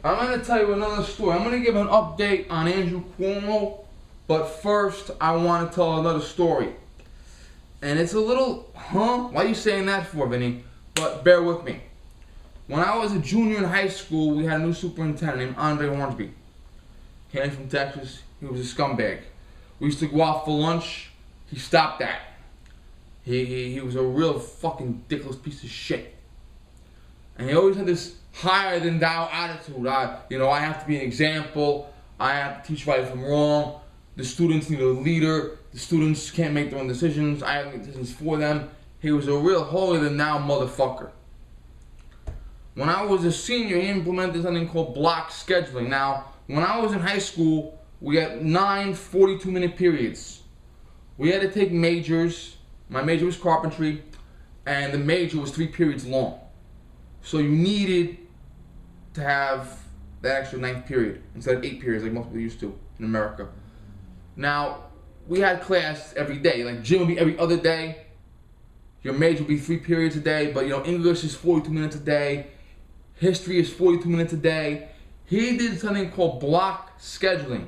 I'm going to tell you another story. I'm going to give an update on Andrew Cuomo, but first I want to tell another story. And it's a little, Why are you saying that for, Vinny? But bear with me. When I was a junior in high school, we had a new superintendent named Andre Hornsby. Came from Texas. He was a scumbag. We used to go out for lunch. He stopped that. He was a real fucking ridiculous piece of shit. And he always had this higher than thou attitude. I have to be an example. I have to teach right from wrong. The students need a leader. The students can't make their own decisions. I have to make decisions for them. He was a real holier than thou motherfucker. When I was a senior, he implemented something called block scheduling. Now, when I was in high school, we had 9 42-minute periods. We had to take majors. My major was carpentry, and the major was 3 periods long. So you needed to have that extra 9th period instead of 8 periods like most people used to in America. Now, we had class every day. Like gym would be every other day. Your major would be 3 periods a day, but English is 42 minutes a day. History is 42 minutes a day. He did something called block scheduling,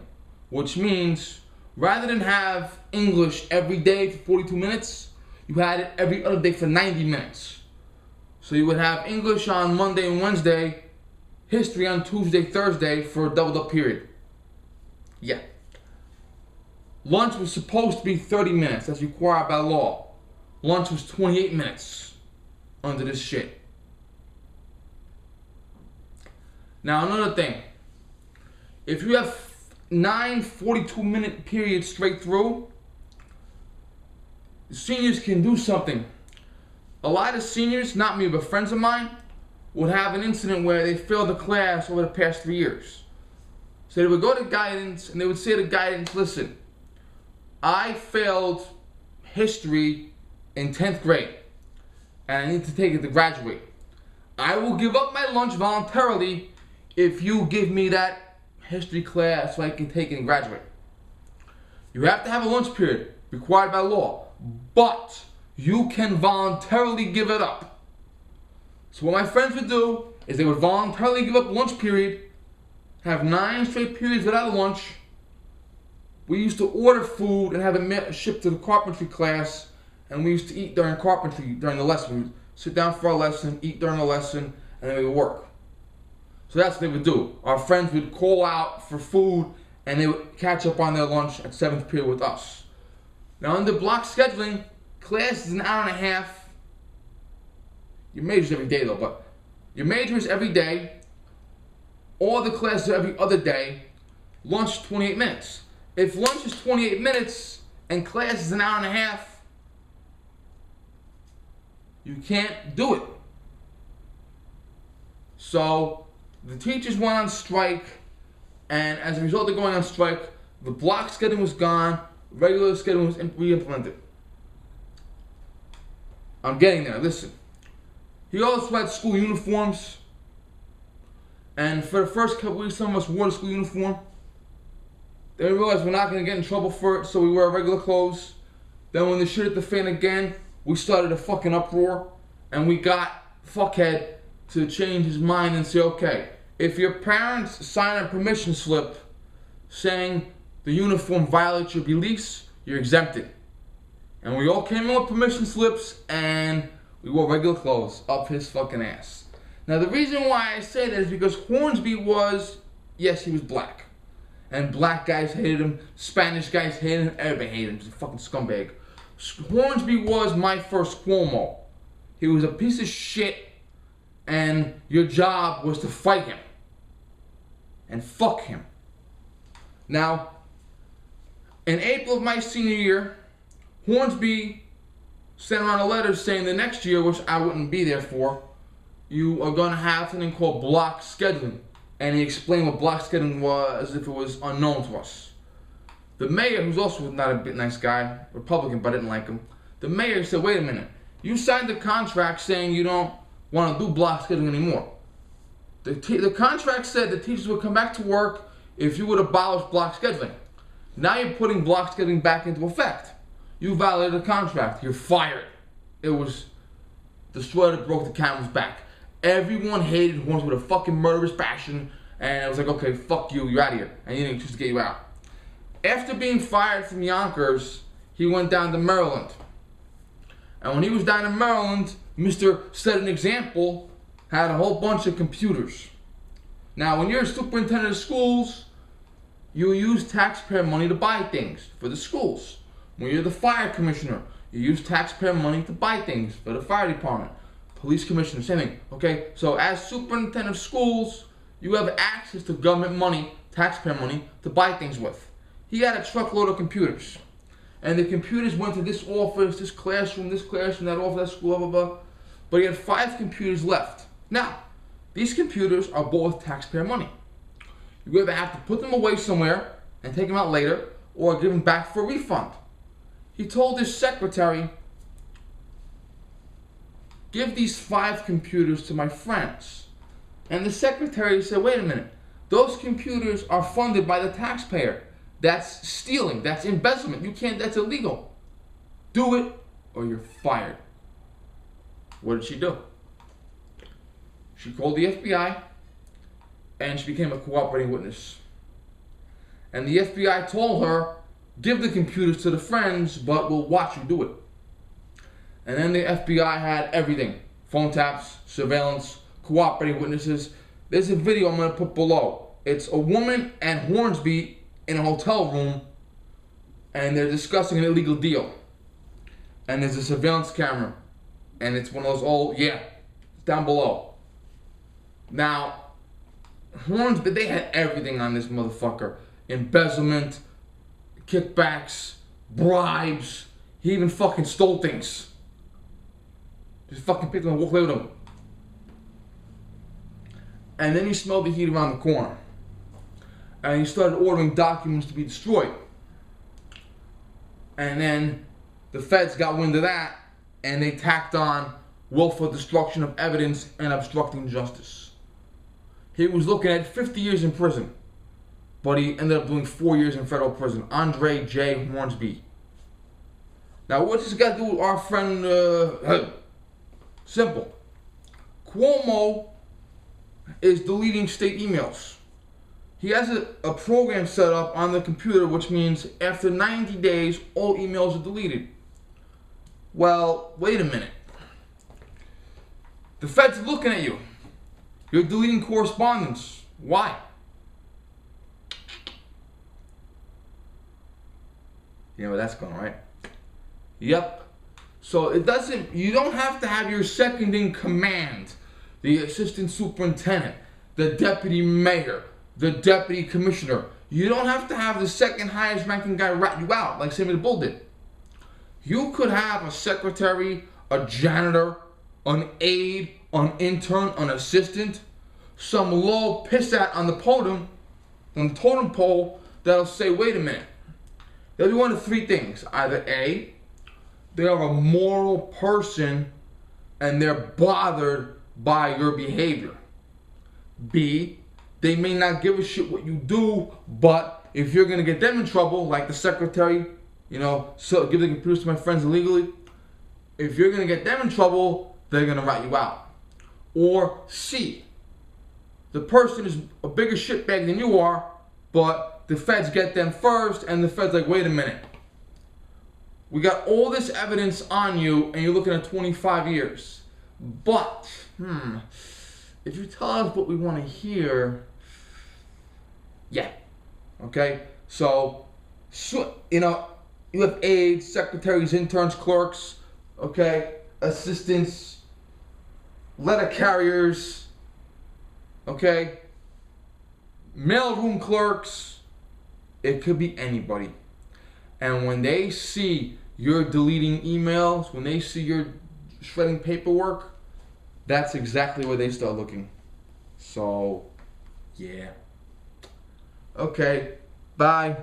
which means rather than have English every day for 42 minutes, you had it every other day for 90 minutes. So you would have English on Monday and Wednesday, history on Tuesday, Thursday for a doubled up period. Yeah. Lunch was supposed to be 30 minutes. That's required by law. Lunch was 28 minutes under this shit. Now another thing. If you have 9 42-minute periods straight through, seniors can do something. A lot of seniors, not me, but friends of mine, would have an incident where they failed the class over the past 3 years. So they would go to guidance and they would say to guidance, listen, I failed history in 10th grade and I need to take it to graduate. I will give up my lunch voluntarily if you give me that history class so I can take it and graduate. You have to have a lunch period required by law, but you can voluntarily give it up. So what my friends would do is they would voluntarily give up lunch period, have 9 straight periods without a lunch. We used to order food and have it shipped to the carpentry class, and we used to eat during carpentry during the lesson. We would sit down for our lesson, eat during the lesson, and then we would work. So that's what they would do. Our friends would call out for food, and they would catch up on their lunch at 7th period with us. Now under block scheduling, class is an hour and a half. Your major is every day though, but your major is every day. All the classes are every other day. Lunch 28 minutes. If lunch is 28 minutes and class is an hour and a half, you can't do it. So the teachers went on strike, and as a result of going on strike, the block scheduling was gone, regular scheduling was re-implemented. I'm getting there, listen. He also had school uniforms, and for the first couple weeks some of us wore the school uniform. Then we realized we're not going to get in trouble for it, so we wear regular clothes. Then when the shit hit the fan again, we started a fucking uproar, and we got fuckhead to change his mind and say, okay, if your parents sign a permission slip saying the uniform violates your beliefs, you're exempted. And we all came in with permission slips, and we wore regular clothes up his fucking ass. Now the reason why I say that is because Hornsby was, yes, he was black. And black guys hated him, Spanish guys hated him, everybody hated him. He's a fucking scumbag. Hornsby was my first Cuomo. He was a piece of shit, and your job was to fight him. And fuck him. Now, in April of my senior year, Hornsby sent around a letter saying the next year, which I wouldn't be there for, you are going to have something called block scheduling. And he explained what block scheduling was as if it was unknown to us. The mayor, who's also not a bit nice guy, Republican, but I didn't like him. The mayor said, wait a minute, you signed the contract saying you don't want to do block scheduling anymore. The contract said the teachers would come back to work if you would abolish block scheduling. Now you're putting block scheduling back into effect. You violated the contract. You're fired. It was the straw that broke the camel's back. Everyone hated Hornsby with a fucking murderous passion, And it was like, okay, fuck you, you're out of here. And he didn't choose to get you out. After being fired from Yonkers, he went down to Maryland. And when he was down in Maryland, Mr. Set an Example had a whole bunch of computers. Now, when you're a superintendent of schools, you use taxpayer money to buy things for the schools. When you're the fire commissioner, you use taxpayer money to buy things for the fire department. Police commissioner, same thing. Okay, so as superintendent of schools, you have access to government money, taxpayer money, to buy things with. He had a truckload of computers. And the computers went to this office, this classroom, that office, that school, blah, blah, blah. But he had 5 computers left. Now, these computers are bought with taxpayer money. You either have to put them away somewhere and take them out later, or give them back for a refund. He told his secretary, give these 5 computers to my friends. And the secretary said, wait a minute, those computers are funded by the taxpayer. That's stealing, that's embezzlement, you can't, that's illegal. Do it or you're fired. What did she do? She called the FBI and she became a cooperating witness. And the FBI told her, give the computers to the friends, but we'll watch you do it. And then the FBI had everything. Phone taps, surveillance, cooperating witnesses. There's a video I'm going to put below. It's a woman and Hornsby in a hotel room, and they're discussing an illegal deal. And there's a surveillance camera. And it's one of those old, it's down below. Now, Hornsby, they had everything on this motherfucker. Embezzlement, kickbacks, bribes. He even fucking stole things. Just fucking picked them and walked away with them. And then he smelled the heat around the corner. And he started ordering documents to be destroyed. And then the feds got wind of that, and they tacked on willful destruction of evidence and obstructing justice. He was looking at 50 years in prison, but he ended up doing 4 years in federal prison. Andre J. Hornsby. Now, what's this got to do with our friend? Simple. Cuomo is deleting state emails. He has a program set up on the computer, which means after 90 days, all emails are deleted. Well, wait a minute. The Fed's looking at you. You're deleting correspondence. Why? You know where that's going, right? Yep. So you don't have to have your second in command, the assistant superintendent, the deputy mayor, the deputy commissioner. You don't have to have the second highest ranking guy rat you out like Sammy the Bull did. You could have a secretary, a janitor, an aide, an intern, an assistant, some low pissat on the podium, on the totem pole that'll say, wait a minute. They'll do one of 3 things. Either A, they are a moral person and they're bothered by your behavior. B, they may not give a shit what you do, but if you're going to get them in trouble, like the secretary, so give the computers to my friends illegally, if you're going to get them in trouble, they're going to rat you out. Or C, the person is a bigger shitbag than you are, but the feds get them first, and the feds like, wait a minute. We got all this evidence on you, and you're looking at 25 years. But, if you tell us what we want to hear, okay? So, you have aides, secretaries, interns, clerks, okay? Assistants, letter carriers, okay? Mailroom clerks. It could be anybody. And when they see you're deleting emails, when they see you're shredding paperwork, that's exactly where they start looking. So, yeah. Okay, bye.